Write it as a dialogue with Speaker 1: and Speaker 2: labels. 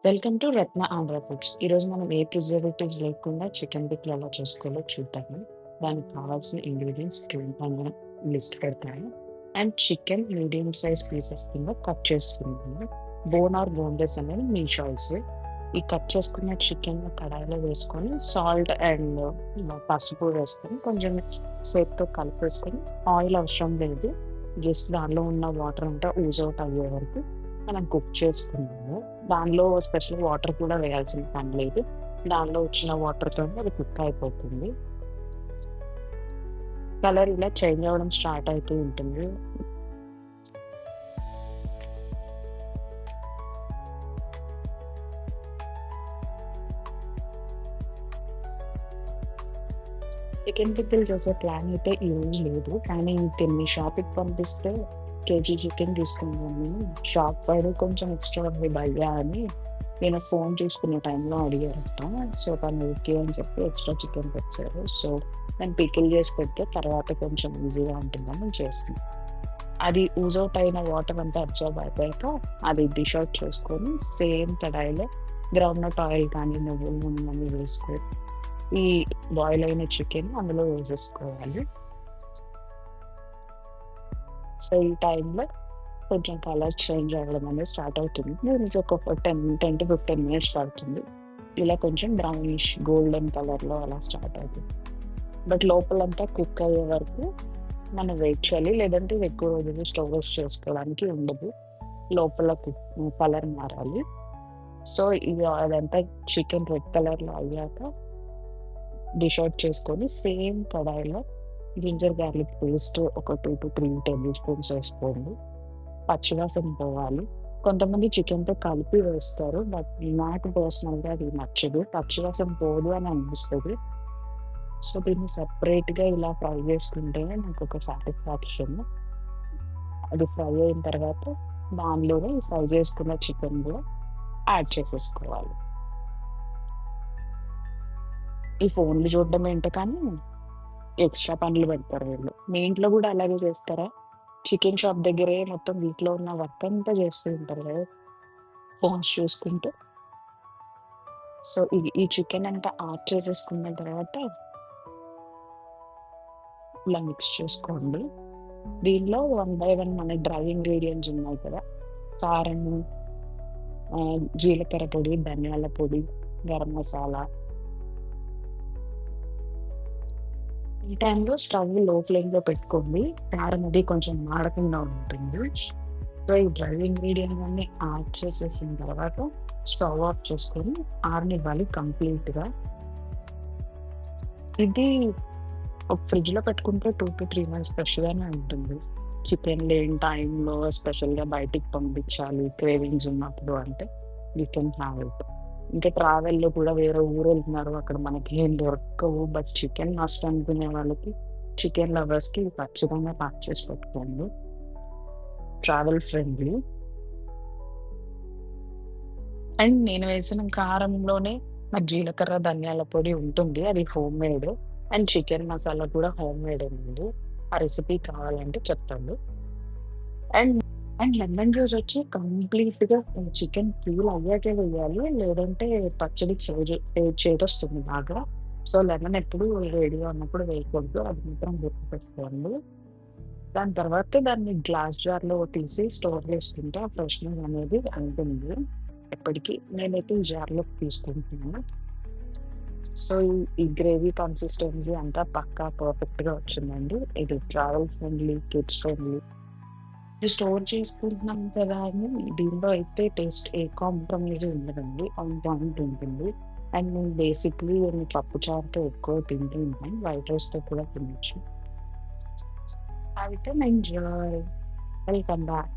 Speaker 1: Welcome to Ratna Andhra foods. ఈరోజు మనం ఏ preservatives లేకుండా చికెన్ పిక్లు ఎలా చేసుకోవాలో చూద్దాము. దానికి కావాల్సిన ఇంగ్రీడియంట్స్ స్క్రీన్ పైన లిస్ట్ పెడతాను. And chicken medium size pieces కింద కట్ చేసుకున్నాను. బోన్ ఆర్ బోన్లెస్ అనేది మీ చాయిస్. ఈ కట్ చేసుకున్న చికెన్ కడాయిలో వేసుకొని సాల్ట్ అండ్ పసుపు వేసుకొని కొంచెం సేపుతో కలిపేసుకొని ఆయిల్ అవసరం లేదు. జస్ట్ దానిలో ఉన్న వాటర్ అంతా ఊజ్ అవుట్ అయ్యే వరకు మనం కుక్ చేసుకున్నాము. దానిలో స్పెషల్ వాటర్ కూడా వేయాల్సిన పని లేదు. దానిలో వచ్చిన వాటర్‌తోనే అది కుక్ అయిపోతుంది. కలర్ ఇలా చేంజ్ అవ్వడం స్టార్ట్ అయితూ ఉంటుంది. చికెన్ పికిల్ చేసే ప్లాన్ అయితే ఈరోజు లేదు. కానీ దీన్ని షాప్‌కి పంపిస్తే కేజీ చికెన్ తీసుకున్నాను నేను. షాప్ వాడు కొంచెం ఎక్స్‌ట్రా ఉంది భయ్యా అని నేను ఫోన్ చూసుకునే టైంలో అడిగారట. సో, తను ఓకే అని చెప్పి ఎక్స్‌ట్రా చికెన్ తెచ్చారు. సో, నేను పికిల్ చేసి పెడితే తర్వాత కొంచెం ఈజీగా ఉంటుందని చేస్తున్నా. అది ఊజ్ ఔట్ అయిన వాటర్ అంతా అబ్జర్బ్ అయిపోయాక అది డిష్ ఔట్ చేసుకొని సేమ్ కడాయిలో గ్రౌండ్‌నట్ ఆయిల్ కానీ, నువ్వుల నూనె గాని వేసుకొని ఈ బాయిల్ అయిన చికెన్ అందులో వేసేసుకోవాలి. సో, ఈ టైంలో కొంచెం కలర్ చేంజ్ అవ్వడం అనేది స్టార్ట్ అవుతుంది. దీనికి ఒక 10-15 మినిట్స్ పడుతుంది. ఇలా కొంచెం బ్రౌనిష్ గోల్డెన్ కలర్‌లో అలా స్టార్ట్ అవుతుంది. బట్ లోపలంతా కుక్ అయ్యే వరకు మనం వెయిట్ చేయాలి. లేదంటే ఇది ఎక్కువ రోజులు స్టోరేజ్ చేసుకోవడానికి ఉండదు. లోపల కలర్ మారాలి. సో, ఇది అదంతా చికెన్ రెడ్ కలర్‌లో అయ్యాక డిష్ ఔట్ చేసుకొని సేమ్ కడాయిలో జింజర్ గార్లిక్ పేస్ట్ ఒక 2-3 టేబుల్ స్పూన్స్ ఏసుకోండి. పచ్చివాసన పోవాలి. కొంతమంది చికెన్‌తో కలిపి వేస్తారు. బట్ నాకు పర్సనల్‌గా అది నచ్చదు. పచ్చివాసన పోదు అని అనిపిస్తది. సో, దీన్ని సెపరేట్‌గా ఇలా ఫ్రై చేసుకుంటేనే నాకొక సాటిస్ఫాక్షన్. అది ఫ్రై అయిన తర్వాత దానిలోనే ఈ ఫ్రై చేసుకున్న చికెన్ గూడా యాడ్ చేసేసుకోవాలి. ఈ ఫోన్‌లు చూడడం ఏంటో కానీ ఎక్స్‌ట్రా పనులు పెడతారు వీళ్ళు. మీ ఇంట్లో గూడా అలాగే చేస్తారా? చికెన్ షాప్ దగ్గరే మొత్తం వీటిలో ఉన్న వర్క్ అంతా చేస్తూ ఉంటారు గదా! ఫోన్స్ చూసుకుంటూ. సో, ఈ చికెన్ అంతా యాడ్ చేసేసుకున్న తర్వాత ఇలా మిక్స్ చేసుకోండి. దీనిలో వన్ బై వన్ మన డ్రై ఇంగ్రీడియెంట్స్ ఉన్నాయి కదా! కారము, జీలకర్ర పొడి, ధనియాల పొడి, గరం మసాలా. ఈ టైంలో స్టవ్ లో ఫ్లేమ్‌లో పెట్టుకోండి. కారం అది కొంచెం మాడకుండా ఉంటుంది. సో, ఈ డ్రై ఇంగ్రీడియెంట్స్ అన్నీ యాడ్ చేసేసిన తర్వాత స్టవ్ ఆఫ్ చేసుకొని ఆరనివ్వాలి కంప్లీట్‌గా. ఇది ఒక ఫ్రిడ్జ్‌లో పెట్టుకుంటే 2-3 మంత్స్ ఫ్రెష్‌గానే ఉంటుంది. చికెన్ లేని టైంలో స్పెషల్‌గా బయటికి పంపించాలి, క్రేవింగ్స్ ఉన్నప్పుడు అంటే యూ కెన్ హావ్ ఇట్. ఇంకా ట్రావెల్‌లో కూడా వేరే ఊరెళ్తున్నారు. అక్కడ మనకి ఏం దొరకవు. బట్ చికెన్ మస్ట్ అనుకునే వాళ్ళకి, చికెన్ లవర్స్‌కి ఖచ్చితంగా ప్యాక్ చేసి పెట్టుకోండి. Travel friendly. అండ్ నేను వేసిన కారంలోనే నాకు జీలకర్ర, ధనియాల పొడి ఉంటుంది. అది హోమ్‌మేడ్. అండ్ చికెన్ మసాలా కూడా హోమ్‌మేడేనండి. ఆ రెసిపీ కావాలంటే చెప్తాను. అండ్ అండ్ లెమన్ జ్యూస్ వచ్చి కంప్లీట్‌గా చికెన్ పీల్ అయ్యాకే వేయాలి. లేదంటే పచ్చడి చేదొస్తుంది బాగా. సో, లెమన్ ఎప్పుడు వేడిగా ఉన్నప్పుడు వేయకూడదు. అది మాత్రం గుర్తుపెట్టుకోండి. దాని తర్వాత దాన్ని గ్లాస్ జార్‌లో తీసి స్టోర్ చేసుకుంటే ఆ ఫ్రెష్‌నెస్ అనేది ఉంటుంది ఎప్పటికి. నేనైతే ఈ జార్‌లోకి తీసుకుంటున్నాను. సో, ఈ గ్రేవీ కన్సిస్టెన్సీ అంతా పక్కా పర్ఫెక్ట్‌గా వచ్చిందండి. ఇది ట్రావెల్ ఫ్రెండ్లీ, కిడ్స్ ఫ్రెండ్లీ. ఇది స్టోర్ చేసుకుంటున్నాం కదా అని దీనిలో అయితే టేస్ట్ ఏ కాంప్రమైజ్ ఉండదండి. ఆన్ పాయింట్ ఉంటుంది. అండ్ నేను బేసిక్‌లీ నేను పప్పుచారుతో ఎక్కువ తింటూ ఉంటాను. వైట్ రైస్‌తో కూడా తినొచ్చు. అయితే ఎంజాయ్. Welcome back.